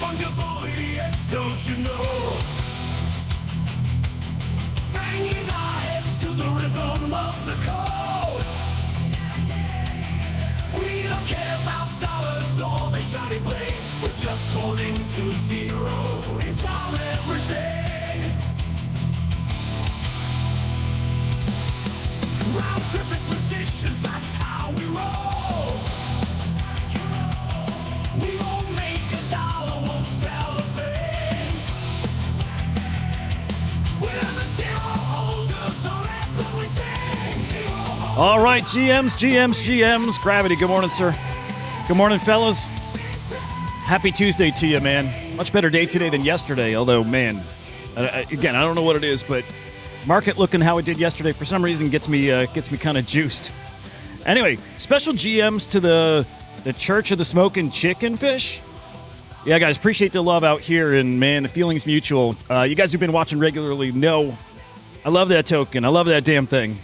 Fungible idiots, don't you know? Banging our heads to the rhythm of the code. We don't care about dollars or the shiny blade. We're just holding to zero. It's our everything. Round tripping positions, that's how we roll. We won't make a dollar, won't sell a thing. We're the zero holders, so let we sing. Zero holders. All right, GMs. Gravity, good morning, sir. Good morning, fellas. Happy Tuesday to you, man. Much better day today than yesterday, although, man, again, I don't know what it is, but market looking how it did yesterday for some reason gets me kind of juiced. Anyway, special GMs to the Church of the Smoking Chicken Fish. Yeah, guys, appreciate the love out here, and man, the feeling's mutual. You guys who've been watching regularly know I love that token. I love that damn thing.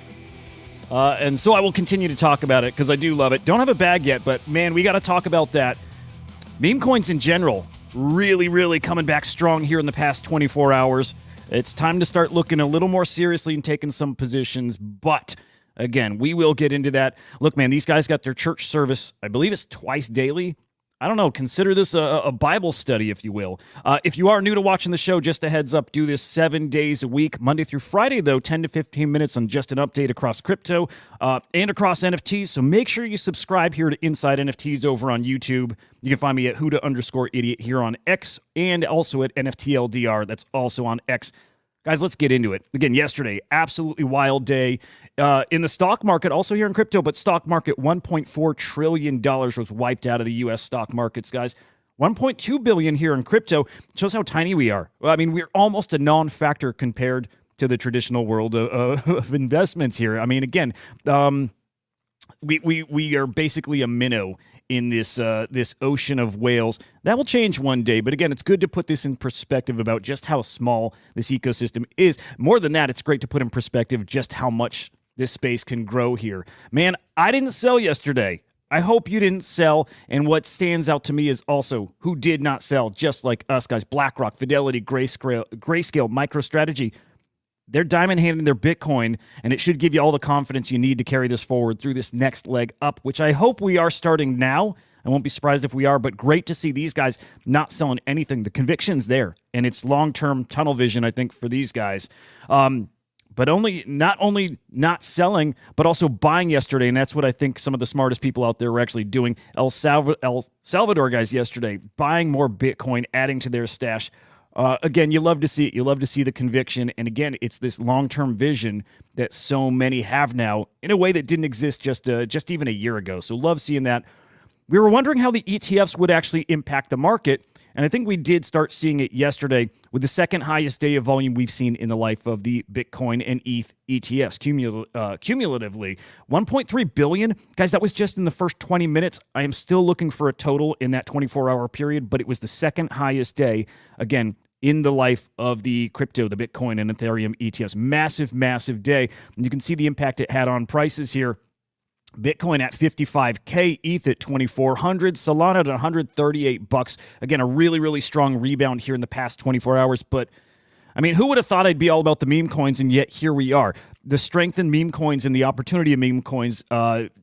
And so I will continue to talk about it because I do love it. Don't have a bag yet, but man, we got to talk about that. Meme coins in general, really coming back strong here in the past 24 hours. It's time to start looking a little more seriously and taking some positions, but again, we will get into that. Look, man, these guys got their church service, I believe it's twice daily. I don't know, consider this a Bible study, if you will. If you are new to watching the show, just a heads up, do this 7 days a week, Monday through Friday, though, 10 to 15 minutes on just an update across crypto and across NFTs. So make sure you subscribe here to Inside NFTs over on YouTube. You can find me at Huda_idiot here on X and also at NFTLDR. That's also on X. Guys, let's get into it. Again, yesterday, absolutely wild day in the stock market, also here in crypto, but stock market, $1.4 trillion was wiped out of the U.S. stock markets, guys. $1.2 billion here in crypto shows how tiny we are. Well, I mean, we're almost a non-factor compared to the traditional world of investments here. I mean, again, we are basically a minnow in this ocean of whales. That will change one day, but again, it's good to put this in perspective about just how small this ecosystem is. More than that, it's great to put in perspective just how much this space can grow here. Man, I didn't sell yesterday. I hope you didn't sell, and what stands out to me is also who did not sell, just like us guys. BlackRock, Fidelity, Grayscale, MicroStrategy. They're diamond handing their Bitcoin, and it should give you all the confidence you need to carry this forward through this next leg up, which I hope we are starting now. I won't be surprised if we are, but great to see these guys not selling anything. The conviction's there, and it's long-term tunnel vision, I think, for these guys. But not only not selling, but also buying yesterday, and that's what I think some of the smartest people out there were actually doing. El Salvador guys yesterday, buying more Bitcoin, adding to their stash. Again, you love to see it. You love to see the conviction. And again, it's this long-term vision that so many have now in a way that didn't exist just even a year ago. So love seeing that. We were wondering how the ETFs would actually impact the market. And I think we did start seeing it yesterday with the second highest day of volume we've seen in the life of the Bitcoin and ETH ETFs cumulatively. 1.3 billion. Guys, that was just in the first 20 minutes. I am still looking for a total in that 24-hour period, but it was the second highest day, again, in the life of the crypto, the Bitcoin and Ethereum ETFs. Massive day. And you can see the impact it had on prices here. Bitcoin at $55K, ETH at $2,400, Solana at $138. Again, a really strong rebound here in the past 24 hours. But, I mean, who would have thought I'd be all about the meme coins, and yet here we are. The strength in meme coins and the opportunity of meme coins,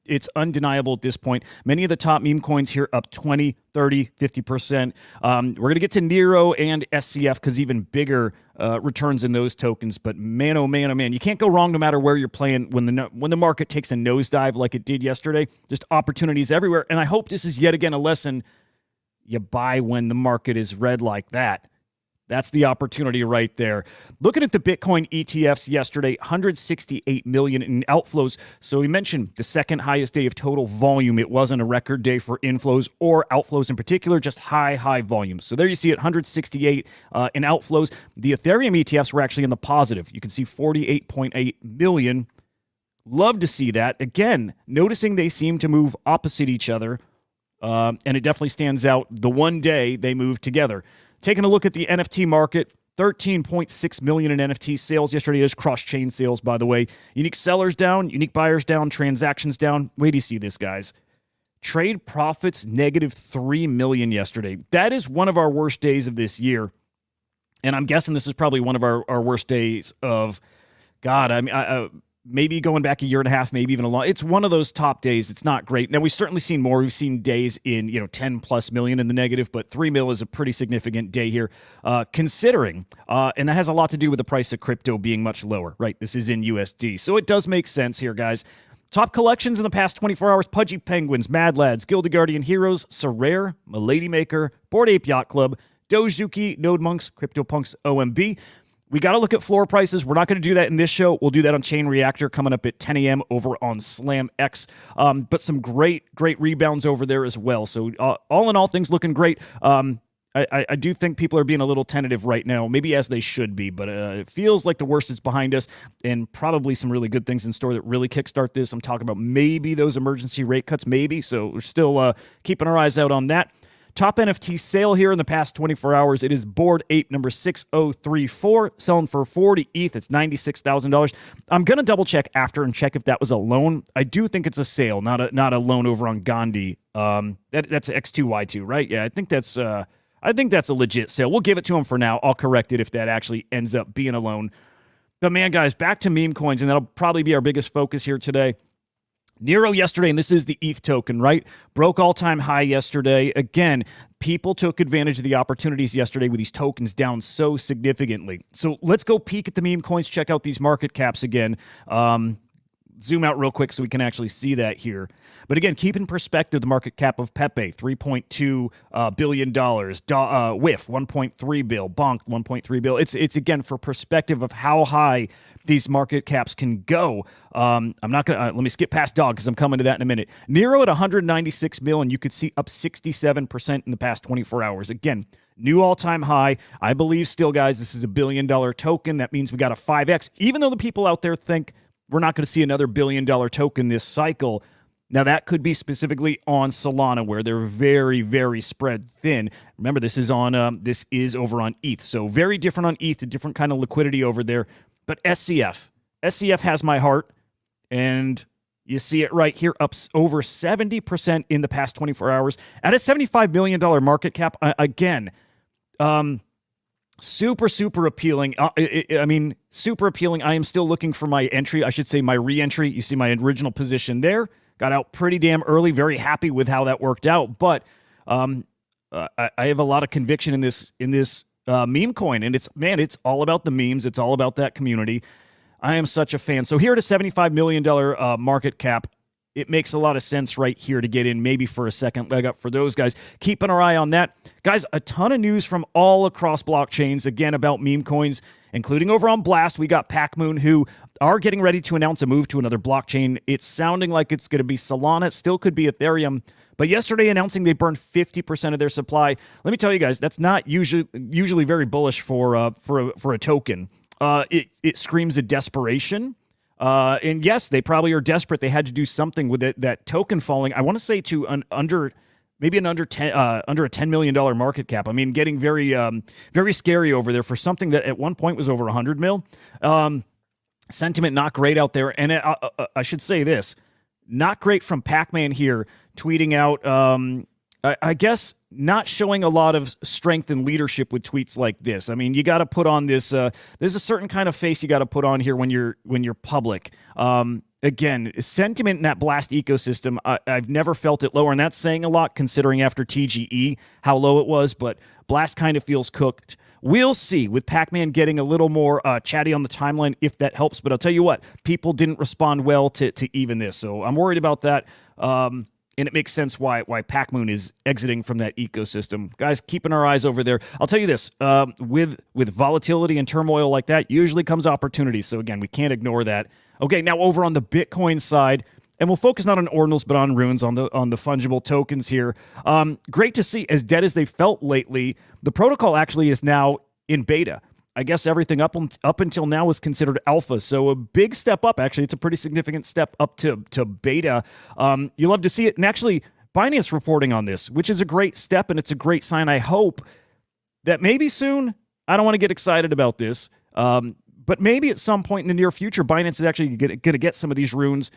it's undeniable at this point. Many of the top meme coins here up 20, 30, 50%. We're going to get to Neiro and SCF because even bigger returns in those tokens. But man, oh man, you can't go wrong no matter where you're playing when the market takes a nosedive like it did yesterday. Just opportunities everywhere. And I hope this is yet again a lesson. You buy when the market is red like that. That's the opportunity right there. Looking at the Bitcoin ETFs yesterday, 168 million in outflows. So we mentioned the second highest day of total volume. It wasn't a record day for inflows or outflows in particular, just high volume. So there you see it, 168 in outflows. The Ethereum ETFs were actually in the positive. You can see 48.8 million. Love to see that. Again, noticing they seem to move opposite each other. And it definitely stands out the one day they moved together. Taking a look at the NFT market, 13.6 million in NFT sales yesterday. Is cross-chain sales, by the way. Unique sellers down, unique buyers down, transactions down. Wait do you see this, guys. Trade profits negative 3 million yesterday. That is one of our worst days of this year. And I'm guessing this is probably one of our worst days of, God, I mean, maybe going back a year and a half, maybe even a long. It's one of those top days. It's not great. Now, we've certainly seen more. We've seen days in, 10 plus million in the negative, but 3 mil is a pretty significant day here, considering, and that has a lot to do with the price of crypto being much lower, right? This is in USD. So it does make sense here, guys. Top collections in the past 24 hours: Pudgy Penguins, Mad Lads, Gilded Guardian Heroes, Sorare, Milady Maker, Bored Ape Yacht Club, Dozuki, Node Monks, CryptoPunks, OMB. We got to look at floor prices. We're not going to do that in this show. We'll do that on Chain Reactor coming up at 10 a.m. over on Slam X. But some great rebounds over there as well. So all in all, things looking great. I do think people are being a little tentative right now, maybe as they should be, but it feels like the worst is behind us and probably some really good things in store that really kickstart this. I'm talking about maybe those emergency rate cuts, maybe. So we're still keeping our eyes out on that. Top NFT sale here in the past 24 hours. It is Bored Ape number 6034, selling for 40 ETH. It's $96,000. I'm going to double check after and check if that was a loan. I do think it's a sale, not a loan over on Gandhi. That's X2Y2, right? Yeah, I think that's a legit sale. We'll give it to him for now. I'll correct it if that actually ends up being a loan. But man, guys, back to meme coins, and that'll probably be our biggest focus here today. Neiro yesterday, and this is the ETH token, right? Broke all-time high yesterday. Again, people took advantage of the opportunities yesterday with these tokens down so significantly. So let's go peek at the meme coins, check out these market caps again. Zoom out real quick so we can actually see that here. But again, keep in perspective the market cap of Pepe, $3.2 billion. WIF, 1.3 bill. Bonk, 1.3 bill. It's again for perspective of how high these market caps can go. I'm not going to, let me skip past Dog because I'm coming to that in a minute. Neiro at 196 mil, and you could see up 67% in the past 24 hours. Again, new all-time high. I believe still, guys, this is a $1 billion token. That means we got a 5X. Even though the people out there think we're not going to see another $1 billion token this cycle. Now, that could be specifically on Solana, where they're very, very spread thin. Remember, this is over on ETH, so very different on ETH, a different kind of liquidity over there. But SCF has my heart, and you see it right here, up over 70% in the past 24 hours at a $75 million market cap. Again, super appealing. Super appealing. I am still looking for my entry. I should say my re-entry. You see my original position there. Got out pretty damn early. Very happy with how that worked out. But I have a lot of conviction in this meme coin, and it's all about the memes. It's all about that community. I am such a fan. So here at a $75 million market cap, it makes a lot of sense right here to get in, maybe for a second leg up for those guys. Keeping our eye on that. Guys, a ton of news from all across blockchains, again, about meme coins, including over on Blast. We got Pac-Moon, who are getting ready to announce a move to another blockchain. It's sounding like it's going to be Solana. It still could be Ethereum. But yesterday announcing they burned 50% of their supply. Let me tell you guys, that's not usually very bullish for a token. It screams a desperation. And yes, they probably are desperate. They had to do something with it. That token falling, I want to say to under a $10 million market cap. I mean, getting very scary over there for something that at one point was over 100 mil. Sentiment not great out there. And I should say this, not great from Pac-Man here, tweeting out, I guess, not showing a lot of strength and leadership with tweets like this. I mean, you got to put on this. There's a certain kind of face you got to put on here when you're public. Again, sentiment in that Blast ecosystem, I've never felt it lower, and that's saying a lot considering after TGE how low it was. But Blast kind of feels cooked. We'll see with Pac-Man getting a little more chatty on the timeline if that helps. But I'll tell you what, people didn't respond well to even this, so I'm worried about that. And it makes sense why Pac-Moon is exiting from that ecosystem. Guys, keeping our eyes over there. I'll tell you this, with volatility and turmoil like that, usually comes opportunity. So again, we can't ignore that. Okay, now over on the Bitcoin side, and we'll focus not on ordinals, but on runes, on the fungible tokens here. Great to see, as dead as they felt lately, the protocol actually is now in beta. I guess everything up until now was considered alpha, so a big step up. Actually, it's a pretty significant step up to beta. You love to see it, and actually, Binance reporting on this, which is a great step, and it's a great sign. I hope that maybe soon, I don't want to get excited about this, but maybe at some point in the near future, Binance is actually going to get some of these runes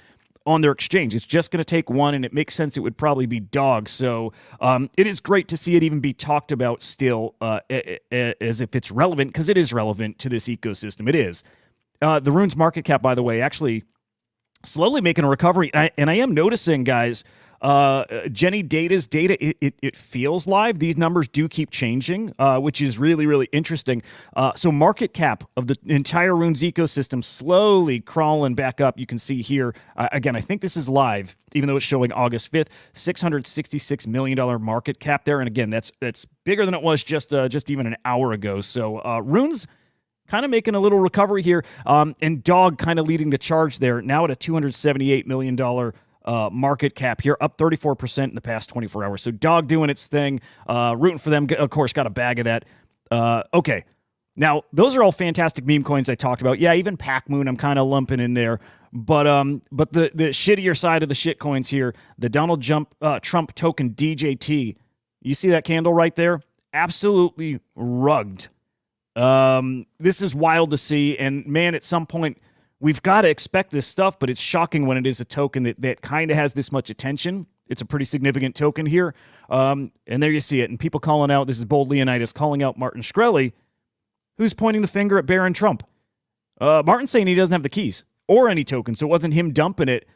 on their exchange. It's just going to take one, and it makes sense it would probably be Dog. So it is great to see it even be talked about still as if it's relevant, because it is relevant to this ecosystem. It is. The Rune's market cap, by the way, actually slowly making a recovery. And I am noticing, guys, Jenny Data's data, it feels live. These numbers do keep changing, which is really, really interesting. So market cap of the entire Runes ecosystem slowly crawling back up. You can see here, again, I think this is live, even though it's showing August 5th, $666 million market cap there. And again, that's bigger than it was just even an hour ago. So Runes kind of making a little recovery here, and Dog kind of leading the charge there, now at a $278 million market cap here, up 34% in the past 24 hours. So Dog doing its thing, rooting for them. Of course, got a bag of that. Okay, now those are all fantastic meme coins I talked about. Yeah, even Pac Moon I'm kind of lumping in there. But the shittier side of the shit coins here, the Donald Trump token DJT. You see that candle right there? Absolutely rugged. This is wild to see, and man, at some point we've got to expect this stuff, but it's shocking when it is a token that kind of has this much attention. It's a pretty significant token here. And there you see it, and people calling out, this is Bold Leonidas calling out Martin Shkreli, who's pointing the finger at Barron Trump. Martin's saying he doesn't have the keys or any token, so it wasn't him dumping it.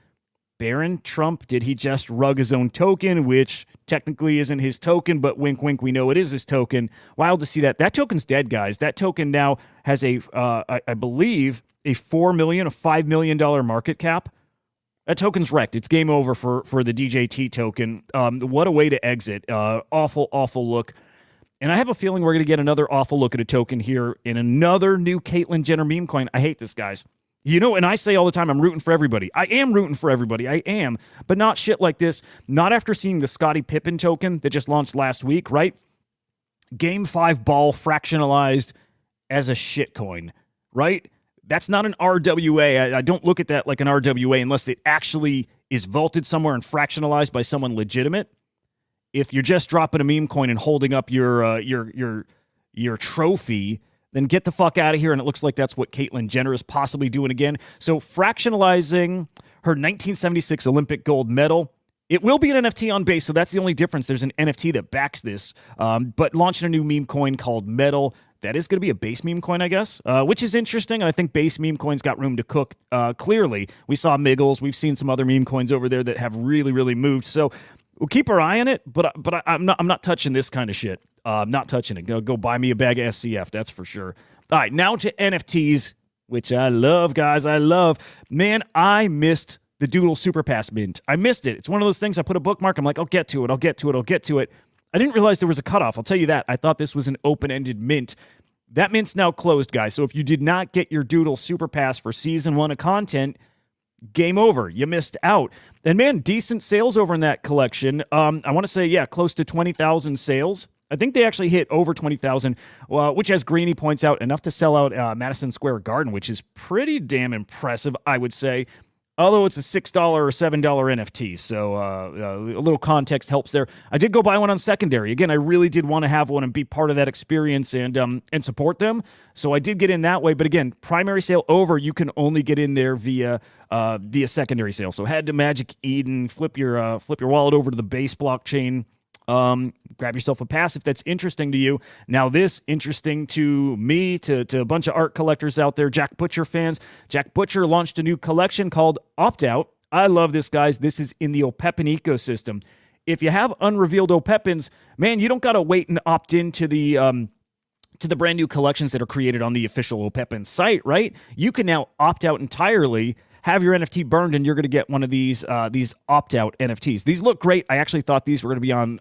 Barron Trump, did he just rug his own token, which technically isn't his token, but wink, wink, we know it is his token. Wild to see that. That token's dead, guys. That token now has I believe, a $4 million, a $5 million market cap. That token's wrecked. It's game over for the DJT token. What a way to exit. Awful, awful look. And I have a feeling we're going to get another awful look at a token here in another new Caitlyn Jenner meme coin. I hate this, guys. You know, and I say all the time, I'm rooting for everybody. I am rooting for everybody. I am. But not shit like this. Not after seeing the Scottie Pippen token that just launched last week, right? Game 5 ball fractionalized as a shit coin, right? That's not an RWA. I don't look at that like an RWA unless it actually is vaulted somewhere and fractionalized by someone legitimate. If you're just dropping a meme coin and holding up your trophy, then get the fuck out of here. And it looks like that's what Caitlyn Jenner is possibly doing again. So fractionalizing her 1976 Olympic gold medal. It will be an NFT on base, so that's the only difference. There's an NFT that backs this, but launching a new meme coin called Metal. That is going to be a base meme coin, I guess, which is interesting. And I think base meme coins got room to cook. Clearly, we saw Miggles. We've seen some other meme coins over there that have really, really moved. So we'll keep our eye on it, but I'm not touching this kind of shit. I'm not touching it. Go buy me a bag of SCF, that's for sure. All right, now to NFTs, which I love, guys. I love. Man, I missed the Doodle Super Pass mint. I missed it. It's one of those things I put a bookmark. I'm like, I'll get to it. I'll get to it. I didn't realize there was a cutoff. I'll tell you that. I thought this was an open-ended mint. That mint's now closed, guys. So if you did not get your Doodle Super Pass for Season 1 of content, game over. You missed out. And man, decent sales over in that collection. I want to say, yeah, close to 20,000 sales. I think they actually hit over 20,000, which, as Greeny points out, enough to sell out Madison Square Garden, which is pretty damn impressive, I would say. Although it's a $6 or $7 NFT, so a little context helps there. I did go buy one on secondary. Again, I really did want to have one and be part of that experience and support them. So I did get in that way. But again, primary sale over. You can only get in there via secondary sale. So head to Magic Eden, flip your wallet over to the base blockchain. Grab yourself a pass if that's interesting to you. Now this interesting to me, to a bunch of art collectors out there, Jack Butcher fans. Jack Butcher launched a new collection called Opt Out. I love this, guys. This is in the Opepin ecosystem. If you have unrevealed Opepins, man, you don't got to wait and opt into the brand new collections that are created on the official Opepin site, right? You can now opt out entirely, have your NFT burned, and you're going to get one of these opt-out NFTs. These look great. I actually thought these were going to be on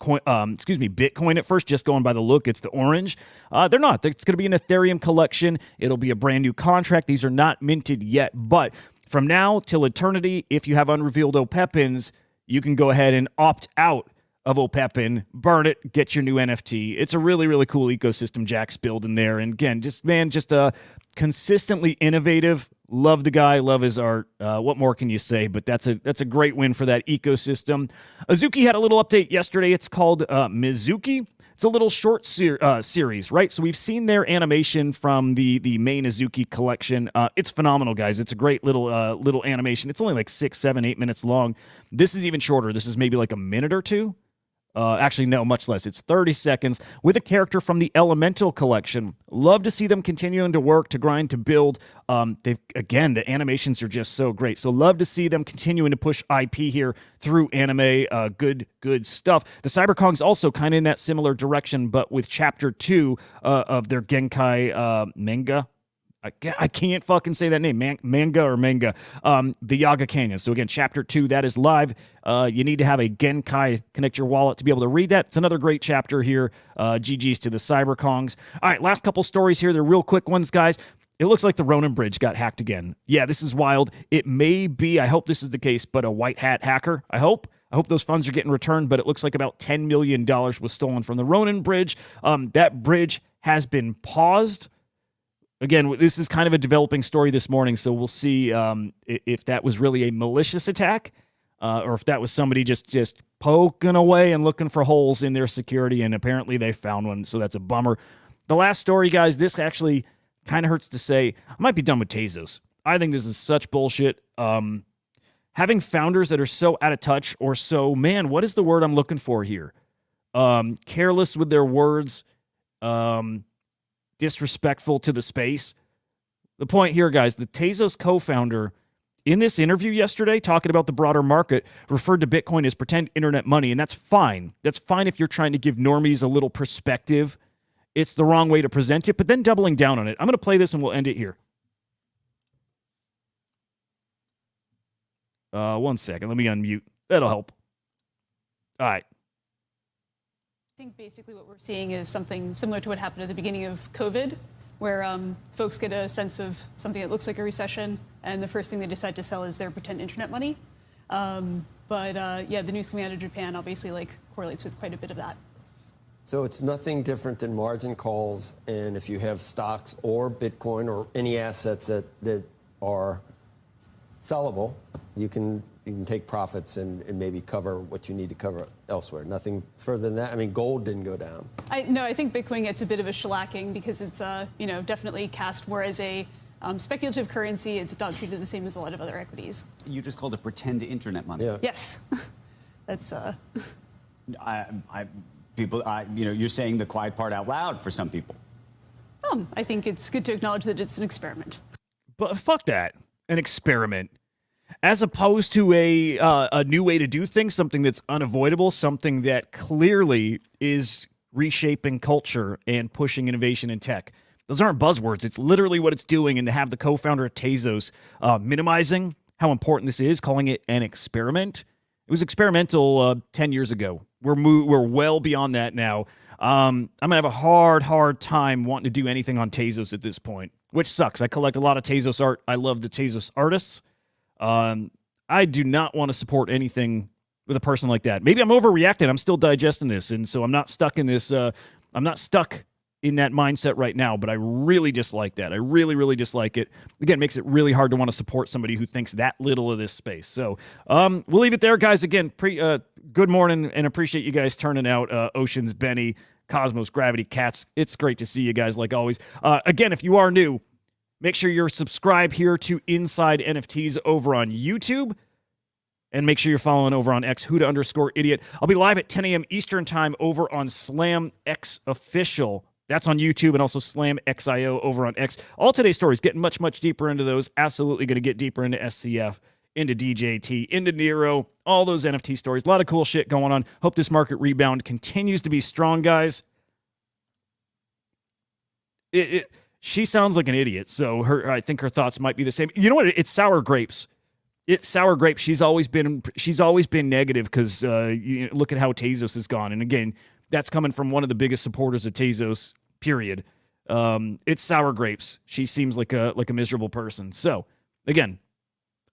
Bitcoin at first, just going by the look. It's the orange. They're not. It's going to be an Ethereum collection. It'll be a brand new contract. These are not minted yet, but from now till eternity, if you have unrevealed Opepins, you can go ahead and opt out of Opepin, burn it, get your new NFT. It's a really, really cool ecosystem Jack's building there. And again, just consistently innovative. Love the guy, love his art. What more can you say? But that's a great win for that ecosystem. Azuki had a little update yesterday. It's called Mizuki. It's a little short series, right? So we've seen their animation from the main Azuki collection. It's phenomenal, guys. It's a great little animation. It's only like 6, 7, 8 minutes long. This is even shorter. This is maybe like a minute or two. Actually, no, much less. It's 30 seconds with a character from the Elemental collection. Love to see them continuing to work, to grind, to build. Again, the animations are just so great. So love to see them continuing to push IP here through anime. Good stuff. The Cyberkong's also kind of in that similar direction, but with Chapter 2 of their Genkai manga. I can't fucking say that name, manga. The Yaga Canyon. So again, Chapter 2, that is live. You need to have a Genkai connect your wallet to be able to read that. It's another great chapter here. GG's to the Cyberkongs. All right, last couple stories here. They're real quick ones, guys. It looks like the Ronin Bridge got hacked again. Yeah, this is wild. It may be, I hope this is the case, but a white hat hacker. I hope those funds are getting returned, but it looks like about $10 million was stolen from the Ronin Bridge. That bridge has been paused. Again, this is kind of a developing story this morning, so we'll see if that was really a malicious attack or if that was somebody just poking away and looking for holes in their security, and apparently they found one, so that's a bummer. The last story, guys, this actually kind of hurts to say. I might be done with Tezos. I think this is such bullshit. Having founders that are so out of touch or so, man, what is the word I'm looking for here? Careless with their words, disrespectful to the space. The point here, guys, the Tezos co-founder in this interview yesterday talking about the broader market referred to Bitcoin as pretend internet money, and that's fine. That's fine if you're trying to give normies a little perspective. It's the wrong way to present it, but then doubling down on it. I'm going to play this and we'll end it here. One second. Let me unmute. That'll help. All right. I think basically what we're seeing is something similar to what happened at the beginning of COVID, where folks get a sense of something that looks like a recession, and the first thing they decide to sell is their pretend internet money. Yeah, the news coming out of Japan obviously correlates with quite a bit of that. So it's nothing different than margin calls, and if you have stocks or Bitcoin or any assets that are sellable, you can take profits and maybe cover what you need to cover elsewhere. Nothing further than that. I mean, gold didn't go down. I think Bitcoin gets a bit of a shellacking because it's definitely cast more as a speculative currency. It's not treated the same as a lot of other equities. You just called it pretend internet money. Yeah. Yes, that's. You're saying the quiet part out loud for some people. I think it's good to acknowledge that it's an experiment. But fuck that. An experiment. As opposed to a new way to do things, something that's unavoidable, something that clearly is reshaping culture and pushing innovation in tech. Those aren't buzzwords. It's literally what it's doing. And to have the co-founder of Tezos minimizing how important this is, calling it an experiment. It was experimental 10 years ago. We're well beyond that now. I'm going to have a hard time wanting to do anything on Tezos at this point, which sucks. I collect a lot of Tezos art. I love the Tezos artists. I do not want to support anything with a person like that. Maybe I'm overreacting. I'm still digesting this, and so I'm not stuck in this. I'm not stuck in that mindset right now, but I really dislike that. I really dislike it. Again, it makes it really hard to want to support somebody who thinks that little of this space. So we'll leave it there, guys. Again, good morning, and appreciate you guys turning out. Oceans, Benny, Cosmos, Gravity, Cats. It's great to see you guys like always. Again, if you are new, make sure you're subscribed here to Inside NFTs over on YouTube. And make sure you're following over on X, Huda_idiot. I'll be live at 10 a.m. Eastern Time over on Slam X Official. That's on YouTube, and also Slam XIO over on X. All today's stories, getting much deeper into those. Absolutely going to get deeper into SCF, into DJT, into Neiro, all those NFT stories. A lot of cool shit going on. Hope this market rebound continues to be strong, guys. She sounds like an idiot, so I think her thoughts might be the same. You know what? It's sour grapes. It's sour grapes. She's always been negative because look at how Tezos has gone. And again, that's coming from one of the biggest supporters of Tezos. Period. It's sour grapes. She seems like a miserable person. So again,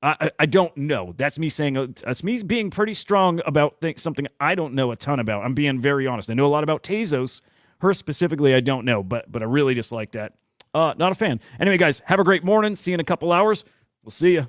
I don't know. That's me saying. That's me being pretty strong about something I don't know a ton about. I'm being very honest. I know a lot about Tezos. Her specifically, I don't know, but I really dislike that. Not a fan. Anyway, guys, have a great morning. See you in a couple hours. We'll see you.